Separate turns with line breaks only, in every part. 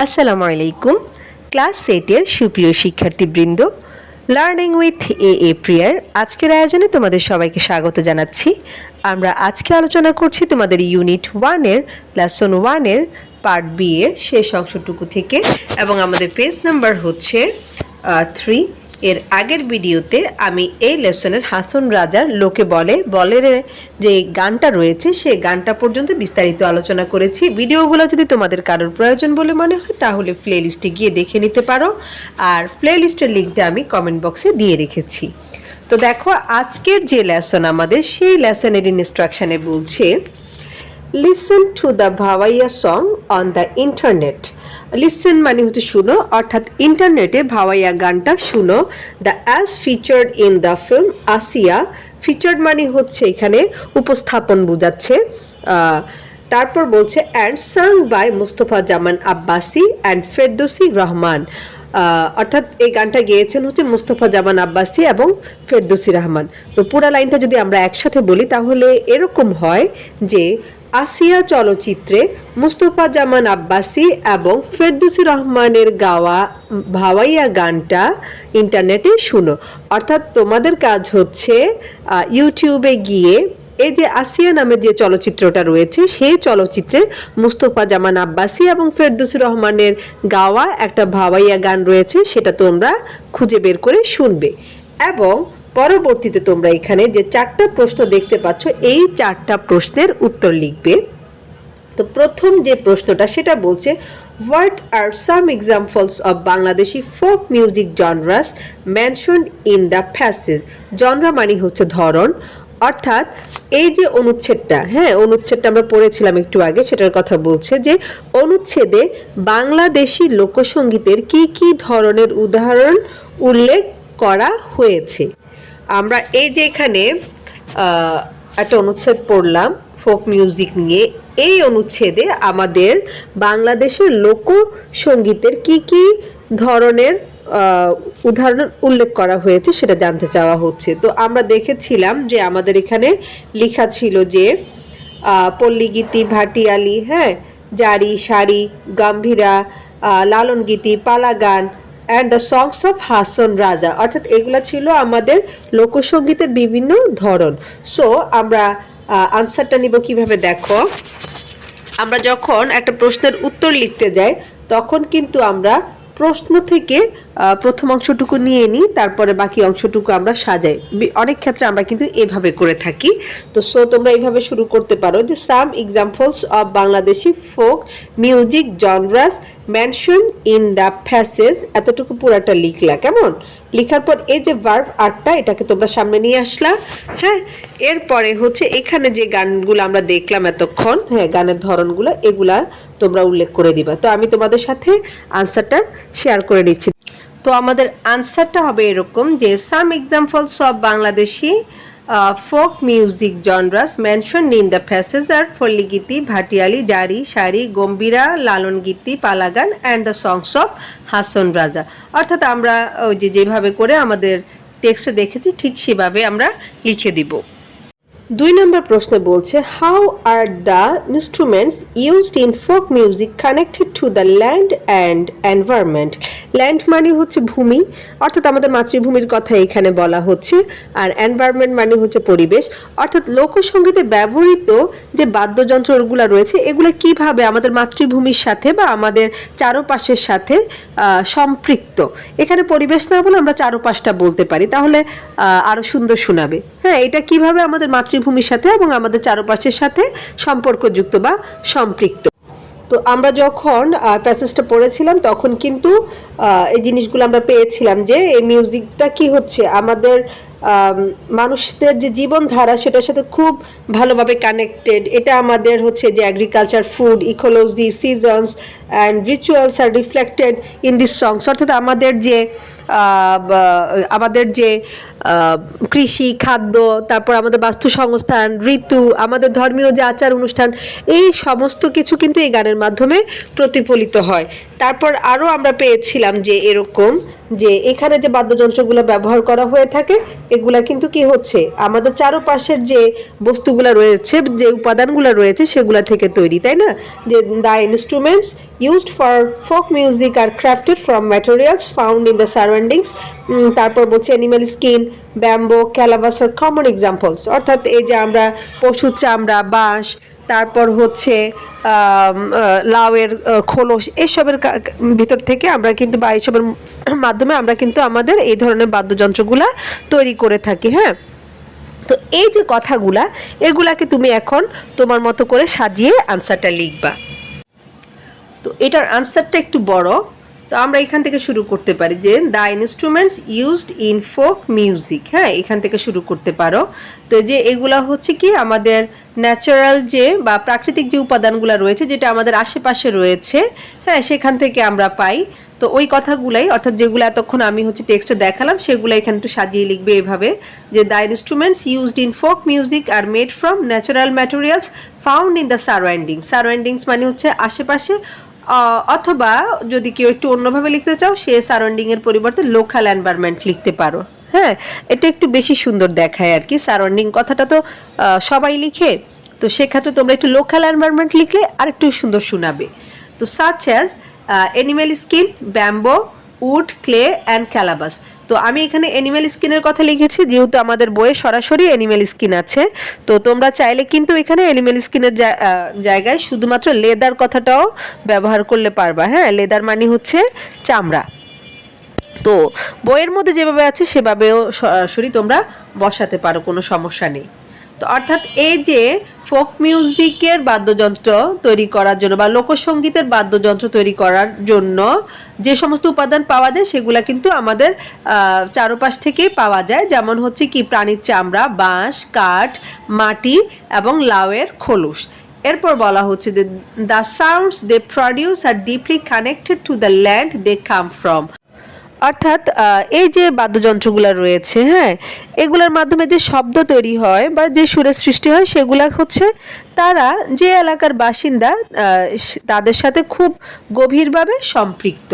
আসসালামু আলাইকুম। ক্লাস 8-এর সুপ্রিয় শিক্ষার্থীবৃন্দ, লার্নিং উইথ এ প্রিয়ার আজকের আয়োজনে তোমাদের সবাইকে স্বাগত জানাচ্ছি। আমরা আজকে আলোচনা করছি তোমাদের ইউনিট 1-এর লেসন 1-এর পার্ট বি এর শেষ অংশটুকু থেকে, এবং আমাদের পেজ নাম্বার হচ্ছে 3। এর আগের ভিডিওতে আমি এই লেসনের হাসন রাজার লোকে বলের যে গানটা রয়েছে সেই গানটা পর্যন্ত বিস্তারিত আলোচনা করেছি। ভিডিওগুলো যদি তোমাদের কারোর প্রয়োজন বলে মনে হয় তাহলে প্লে লিস্টে গিয়ে দেখে নিতে পারো, আর প্লে লিস্টের লিঙ্কটা আমি কমেন্ট বক্সে দিয়ে রেখেছি। তো দেখো, আজকের যে লেসন আমাদের সেই লেসনের ইনস্ট্রাকশনে বলছে, listen to the Bhawaiya song on the internet. Listen মানে হচ্ছে শুনো, অর্থাৎ ইন্টারনেটে ভাওয়াইয়া গানটা শুনো। The as featured in the film Asiya. Featured মানে হচ্ছে এখানে উপস্থাপন বোঝাচ্ছে। তারপর বলছে and sung by Mustafa Zaman Abbasi and Ferdousi Rahman. অর্থাৎ এই গানটা গেয়েছেন হচ্ছে মুস্তফা জামান আব্বাসি এবং ফেরদৌসী রহমান। তো পুরা লাইনটা যদি আমরা একসাথে বলি তাহলে এরকম হয় যে, আসিয়া চলচ্চিত্রে মুস্তফা জামান আব্বাসি এবং ফেরদৌসী রহমানের গাওয়া ভাওয়াইয়া গানটা ইন্টারনেটে শুনো। অর্থাৎ তোমাদের কাজ হচ্ছে ইউটিউবে গিয়ে এই যে আসিয়া নামের যে চলচ্চিত্রটা রয়েছে সেই চলচ্চিত্রে মুস্তফা জামান আব্বাসি এবং ফেরদৌসী রহমানের গাওয়া একটা ভাওয়াইয়া গান রয়েছে, সেটা তোমরা খুঁজে বের করে শুনবে, এবং পরবর্তীতে তোমরা এখানে যে 4টা প্রশ্ন দেখতে পাচ্ছ এই 4টা প্রশ্নের উত্তর লিখবে। তো প্রথম যে প্রশ্নটা সেটা বলছে, what are some examples of Bangladeshi folk music genres mentioned in the passage. Genre মানে হচ্ছে ধরন, অর্থাৎ এই যে অনুচ্ছেদটা, অনুচ্ছেদটা আমরা পড়েছিলাম একটু আগে, সেটার কথা বলছে যে অনুচ্ছেদে বাংলাদেশি লোকসঙ্গীতের কি কি ধরনের উদাহরণ উল্লেখ করা হয়েছে। আমরা এই যে এখানে একটা অনুচ্ছেদ পড়লাম ফোক মিউজিক নিয়ে, এই অনুচ্ছেদে আমাদের বাংলাদেশের লোকসঙ্গীতের কি কি ধরনের উদাহরণ উল্লেখ করা হয়েছে সেটা জানতে চাওয়া হচ্ছে। তো আমরা দেখেছিলাম যে আমাদের এখানে লেখা ছিল যে পল্লীগীতি, ভাটিয়ালি, জারি, শাড়ি, গম্ভীরা, লালন গীতি, পালা গান and the songs of Hason Raja. অর্থাৎ এগুলা ছিল আমাদের লোকসঙ্গীতের বিভিন্ন ধরন। সো আমরা আনসারটা নিব কিভাবে, দেখো, আমরা যখন একটা প্রশ্নের উত্তর লিখতে যাই তখন কিন্তু আমরা প্রশ্ন থেকে প্রথম অংশটুকু নিয়ে নিই, তারপরে বাকি অংশটুকু আমরা সাজাই। অনেক ক্ষেত্রে আমরা কিন্তু এভাবে করে থাকি। তো তোমরা এইভাবে শুরু করতে পারো যে, some examples of Bangladeshi folk music genres mention in the passage. এতটুকু পুরাটা লিখলা, কেমন? লেখার পর এই যে ভার্ব আর্টটা, এটাকে তোমরা সামনে নিয়ে আসলা। এরপরে হচ্ছে এখানে যে গানগুলো আমরা দেখলাম এতক্ষণ, গানের ধরনগুলো, এগুলা তোমরা উল্লেখ করে দিবা। তো আমি তোমাদের সাথে আনসারটা শেয়ার করে নিচ্ছি। তো আমাদের আনসারটা হবে এরকম যে, some examples of Bangladeshi folk music genres mention in the passage are Palligiti, Bhatiali, Jari, Sari, Gambhira, Lalon Giti, Palagan and the songs of Hason Raja. অর্থাৎ আমরা ওই যেভাবে করে আমাদের টেক্সটে দেখেছি ঠিক সেভাবে আমরা লিখে দিব। 2 নম্বর প্রশ্ন বলছে, how are the instruments used in folk music connected to the land and environment. Land মানে হচ্ছে ভূমি, অর্থাৎ আমাদের মাতৃভূমির কথা এখানে বলা হচ্ছে, আর এনভায়রনমেন্ট মানে হচ্ছে পরিবেশ। অর্থাৎ লোকসঙ্গীতে ব্যবহৃত যে বাদ্যযন্ত্রগুলো রয়েছে এগুলো কিভাবে আমাদের মাতৃভূমির সাথে বা আমাদের চারপাশের সাথে সম্পৃক্ত। এখানে পরিবেশ না বলে আমরা চারপাশটা বলতে পারি, তাহলে আরো সুন্দর শোনাবে। এটা কিভাবে আমাদের মাতৃভূমির সাথে এবং আমাদের চারপাশের সাথে সম্পর্কযুক্ত বা সম্পৃক্ত। তো আমরা যখন প্যাসেজটা পড়েছিলাম তখন কিন্তু এই জিনিসগুলো আমরা পেয়েছিলাম যে এই মিউজিকটা কি হচ্ছে আমাদের মানুষদের যে জীবনধারা সেটার সাথে খুব ভালোভাবে কানেক্টেড। এটা আমাদের হচ্ছে যে agriculture, food, ecology, seasons and rituals are reflected in this songs. অর্থাৎ আমাদের যে কৃষি, খাদ্য, তারপর আমাদের বাস্তু সংস্থান, ঋতু, আমাদের ধর্মীয় যে আচার অনুষ্ঠান, এই সমস্ত কিছু কিন্তু এই গানের মাধ্যমে প্রতিফলিত হয়। তারপর আরও আমরা পেয়েছিলাম যে এরকম যে এখানে যে বাদ্যযন্ত্রগুলো ব্যবহার করা হয়ে থাকে এগুলা কিন্তু কি হচ্ছে আমাদের চারপাশের যে বস্তুগুলো রয়েছে, যে উপাদানগুলো রয়েছে সেগুলা থেকে তৈরি, তাই না? যে the instruments used for folk music are crafted from materials found in the surroundings. তারপর বলছে animal skin, bamboo, calabash are common examples. অর্থাৎ এই যে আমরা পশুর চামড়া, বাঁশ, তারপর হচ্ছে লাউয়ের খোলস, এসবের ভিতর থেকে আমরা কিন্তু বা এইসবের মাধ্যমে আমরা কিন্তু আমাদের এই ধরনের বাদ্যযন্ত্রগুলা তৈরি করে থাকি। হ্যাঁ, তো এই যে কথাগুলা এগুলাকে তুমি এখন তোমার মতো করে সাজিয়ে আনসারটা লিখবা। তো এটার আনসারটা একটু বড়, তো আমরা এখান থেকে শুরু করতে পারি যে the instruments used in folk music. হ্যাঁ, এখান থেকে শুরু করতে পারো। তো যে এগুলা হচ্ছে কি আমাদের ন্যাচারাল যে বা প্রাকৃতিক যে উপাদানগুলো রয়েছে যেটা আমাদের আশেপাশে রয়েছে, হ্যাঁ, সেখান থেকে আমরা পাই। তো ওই কথাগুলাই, অর্থাৎ যেগুলো এতক্ষণ আমি হচ্ছে টেক্সটে দেখালাম সেগুলো এখানে একটু সাজিয়ে লিখবে এভাবে যে the instruments used in folk music are made from natural materials found in the surroundings. Surroundings মানে হচ্ছে আশেপাশে, অথবা যদি কেউ একটু অন্যভাবে লিখতে চাও সে সারাউন্ডিংয়ের পরিবর্তে লোকাল এনভায়রনমেন্ট লিখতে পারো। হ্যাঁ, এটা একটু বেশি সুন্দর দেখায় আর কি। সারাউন্ডিং কথাটা তো সবাই লিখে, তো সেক্ষেত্রে তোমরা একটু লোকাল এনভায়রনমেন্ট লিখলে আর একটু সুন্দর শোনাবে। তো such as animal skin, bamboo, wood, clay and calabash. তো আমি এখানে অ্যানিম্যাল স্কিনের কথা লিখেছি যেহেতু আমাদের বইয়ে সরাসরি অ্যানিম্যাল স্কিন আছে। তো তোমরা চাইলে কিন্তু এখানে অ্যানিম্যাল স্কিনের জায়গায় শুধুমাত্র লেদার কথাটাও ব্যবহার করলে পারবা। হ্যাঁ, লেদার মানে হচ্ছে চামড়া। তো বইয়ের মধ্যে যেভাবে আছে সেভাবেও সরাসরি তোমরা বসাতে পারো, কোনো সমস্যা নেই। তো অর্থাৎ এই যে ফোক মিউজিকের বাদ্যযন্ত্র তৈরি করার জন্য বা লোকসঙ্গীতের বাদ্যযন্ত্র তৈরি করার জন্য যে সমস্ত উপাদান পাওয়া যায় সেগুলা কিন্তু আমাদের চারপাশ থেকেই পাওয়া যায়। যেমন হচ্ছে কি প্রাণীর চামড়া, বাঁশ, কাঠ, মাটি এবং লাউয়ের খোলস। এরপর বলা হচ্ছে যে the sounds they produce are deeply connected to the land they come from. অর্থাৎ এই যে বাদ্যযন্ত্রগুলো রয়েছে, হ্যাঁ, এগুলোর মাধ্যমে যে শব্দ তৈরি হয় বা যে সুরের সৃষ্টি হয় সেগুলা হচ্ছে তারা যে এলাকার বাসিন্দা তাদের সাথে খুব গভীরভাবে সম্পৃক্ত।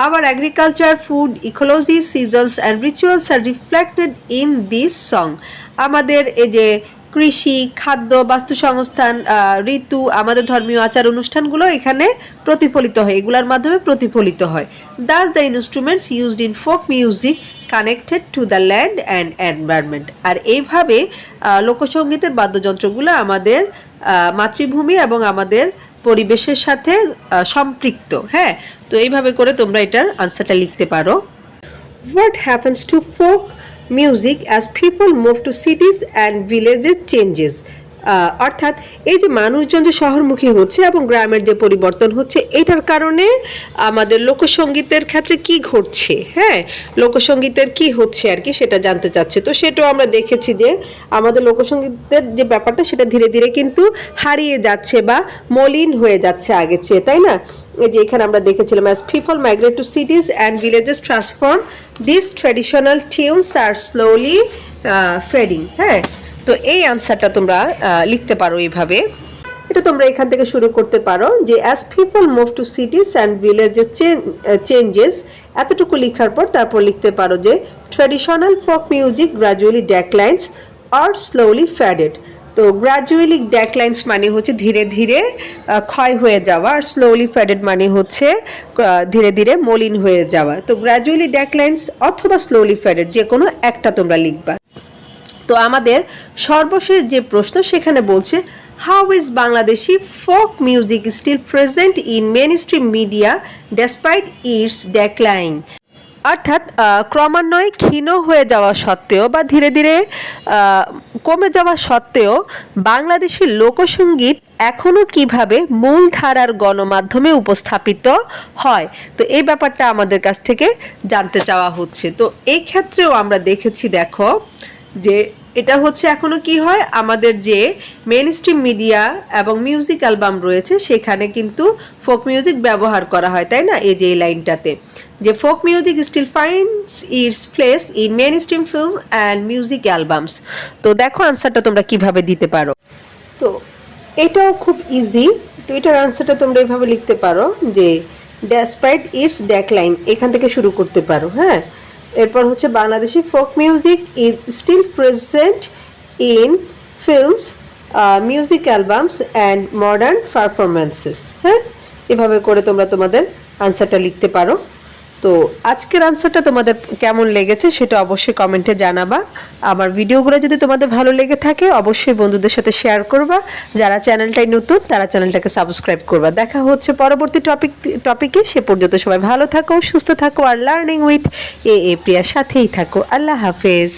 Our agriculture, food, ecology, seasons and rituals are reflected in this song. আমাদের এই যে কৃষি, খাদ্য, বাস্তুসংস্থান, ঋতু, আমাদের ধর্মীয় আচার অনুষ্ঠানগুলো এখানে প্রতিফলিত হয়, এগুলোর মাধ্যমে প্রতিফলিত হয়। Thus the instruments used in folk music connected to the land and environment. আর এইভাবে লোকসঙ্গীতের বাদ্যযন্ত্রগুলো আমাদের মাতৃভূমি এবং আমাদের পরিবেশের সাথে সম্পৃক্ত। হ্যাঁ, তো এইভাবে করে তোমরা এটার আনসারটা লিখতে পারো। What happens to folk music as people move to cities and villages changes? অর্থাৎ এই যে মানুষজন যে শহরমুখী হচ্ছে এবং গ্রামের যে পরিবর্তন হচ্ছে এটার কারণে আমাদের লোকসঙ্গীতের ক্ষেত্রে কি ঘটছে, হ্যাঁ, লোকসঙ্গীতের কি হচ্ছে আর কি সেটা জানতে চাচ্ছে। তো সেটাও আমরা দেখেছি যে আমাদের লোকসঙ্গীতের যে ব্যাপারটা সেটা ধীরে ধীরে কিন্তু হারিয়ে যাচ্ছে বা মলিন হয়ে যাচ্ছে আগের চেয়ে, তাই না? এই যে এখানে আমরা দেখেছিলাম as people migrate to cities and villages transform, these traditional tunes are slowly fading. হ্যাঁ, তো এই আনসারটা তোমরা লিখতে পারো এইভাবে। এটা তোমরা এখান থেকে শুরু করতে পারো যে as people move to cities and villages changes, এতটুকু লেখার পর তারপর লিখতে পারো যে traditional folk music gradually declines or slowly faded. তো গ্র্যাজুয়ালি ডেক্লাইন্স মানে হচ্ছে ধীরে ধীরে ক্ষয় হয়ে যাওয়া, আর স্লোলি ফেডেড মানে হচ্ছে ধীরে ধীরে মলিন হয়ে যাওয়া। তো গ্র্যাজুয়ালি ডেক্লাইন্স অথবা স্লোলি ফেডেড যে কোনো একটা তোমরা লিখবা। তো আমাদের সর্বশেষ যে প্রশ্ন সেখানে বলছে how is Bangladeshi folk music still present in mainstream media despite its decline. অর্থাৎ ক্রমান্বয়ে ক্ষীণ হয়ে যাওয়া সত্ত্বেও বা ধীরে ধীরে কমে যাওয়া সত্ত্বেও বাংলাদেশি লোকসঙ্গীত এখনও কিভাবে মূলধারার গণমাধ্যমে উপস্থাপিত হয়, তো এই ব্যাপারটা আমাদের কাছ থেকে জানতে চাওয়া হচ্ছে। তো এই ক্ষেত্রেও আমরা দেখেছি, দেখো যে এটা হচ্ছে এখনো কি হয় আমাদের যে মেইনস্ট্রিম মিডিয়া এবং মিউজিক অ্যালবাম রয়েছে সেখানে কিন্তু ফোক মিউজিক ব্যবহার করা হয়, তাই না? এই যে এই লাইনটাতে যে folk music still finds its place in mainstream film and music albums. তো দেখো আনসারটা তোমরা কিভাবে দিতে পারো। তো এটাও খুব ইজি। তো এটার আনসারটা তোমরা এইভাবে লিখতে পারো যে ডেসপাইট ইটস ডেকলাইন, এখান থেকে শুরু করতে পারো। হ্যাঁ, এরপর হচ্ছে Bangladeshi folk music is still present in films, music albums and modern performances. হ্যাঁ, এভাবে করে তোমরা তোমাদের আনসারটা লিখতে পারো। তো আজকের আনসারটা তোমাদের কেমন লেগেছে সেটা অবশ্যই কমেন্টে জানাবা। আমার ভিডিওগুলো যদি তোমাদের ভালো লেগে থাকে অবশ্যই বন্ধুদের সাথে শেয়ার করবা। যারা চ্যানেলটাই নতুন তারা চ্যানেলটাকে সাবস্ক্রাইব করবা। দেখা হচ্ছে পরবর্তী টপিকে। সে পর্যন্ত সবাই ভালো থাকো, সুস্থ থাকো আর লার্নিং উইথ এ প্রিয়ার সাথেই থাকো। আল্লাহ হাফেজ।